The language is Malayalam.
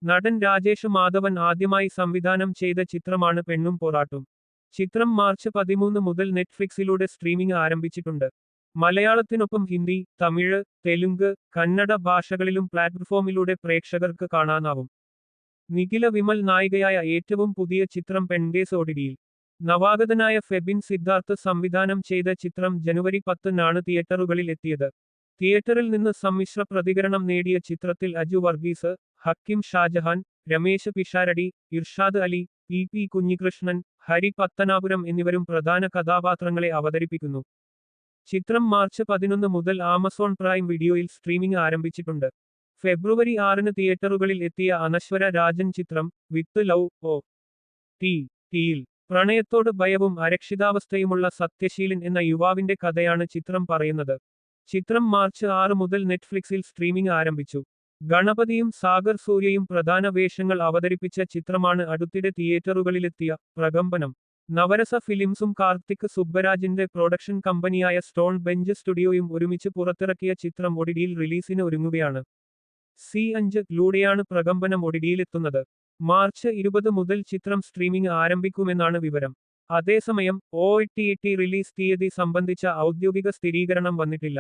നടൻ രാജേഷ് മാധവൻ ആദ്യമായി സംവിധാനം ചെയ്ത ചിത്രമാണ് പെണ്ണും പൊറാട്ടും. ചിത്രം മാർച്ച് 13 മുതൽ നെറ്റ്ഫ്ലിക്സിലൂടെ സ്ട്രീമിംഗ് ആരംഭിച്ചിട്ടുണ്ട്. മലയാളത്തിനൊപ്പം ഹിന്ദി, തമിഴ്, തെലുങ്ക്, കന്നഡ ഭാഷകളിലും പ്ലാറ്റ്ഫോമിലൂടെ പ്രേക്ഷകർക്ക് കാണാനാവും. നിഖില വിമൽ നായികയായ ഏറ്റവും പുതിയ ചിത്രം പെൺകേസ് OTT-യിൽ. നവാഗതനായ ഫെബിൻ സിദ്ധാർത്ഥ് സംവിധാനം ചെയ്ത ചിത്രം ജനുവരി 10-നാണ് തിയേറ്ററുകളിൽ എത്തിയത്. തിയേറ്ററിൽ നിന്ന് സമ്മിശ്ര പ്രതികരണം നേടിയ ചിത്രത്തിൽ അജു വർഗീസ്, ഹക്കിം ഷാജഹാൻ, രമേശ് പിഷാരടി, ഇർഷാദ് അലി, PP കുഞ്ഞികൃഷ്ണൻ, ഹരി പത്തനാപുരം എന്നിവരും പ്രധാന കഥാപാത്രങ്ങളെ അവതരിപ്പിക്കുന്നു. ചിത്രം മാർച്ച് 11 മുതൽ ആമസോൺ പ്രൈം വീഡിയോയിൽ സ്ട്രീമിംഗ് ആരംഭിച്ചിട്ടുണ്ട്. ഫെബ്രുവരി 6-ന് തിയേറ്ററുകളിൽ എത്തിയ അനശ്വര രാജൻ ചിത്രം വിത്ത് ലവ് OTT-യിൽ പ്രണയത്തോട് ഭയവും അരക്ഷിതാവസ്ഥയുമുള്ള സത്യശീലൻ എന്ന യുവാവിന്റെ കഥയാണ് ചിത്രം പറയുന്നത്. ചിത്രം മാർച്ച് 6 മുതൽ നെറ്റ്ഫ്ലിക്സിൽ സ്ട്രീമിംഗ് ആരംഭിച്ചു. ഗണപതിയും സാഗർ സൂര്യയും പ്രധാന വേഷങ്ങൾ അവതരിപ്പിച്ച ചിത്രമാണ് അടുത്തിടെ തിയേറ്ററുകളിലെത്തിയ പ്രകമ്പനം. നവരസ ഫിലിംസും കാർത്തിക് സുബ്ബരാജിന്റെ പ്രൊഡക്ഷൻ കമ്പനിയായ സ്റ്റോൺ ബെഞ്ച് സ്റ്റുഡിയോയും ഒരുമിച്ച് പുറത്തിറക്കിയ ചിത്രം OTT-യിൽ റിലീസിന് ഒരുങ്ങുകയാണ്. C5-ലൂടെയാണ് പ്രകമ്പനം OTT-യിലെത്തുന്നത്. മാർച്ച് 20 മുതൽ ചിത്രം സ്ട്രീമിംഗ് ആരംഭിക്കുമെന്നാണ് വിവരം. അതേസമയം OTT റിലീസ് തീയതി സംബന്ധിച്ച ഔദ്യോഗിക സ്ഥിരീകരണം വന്നിട്ടില്ല.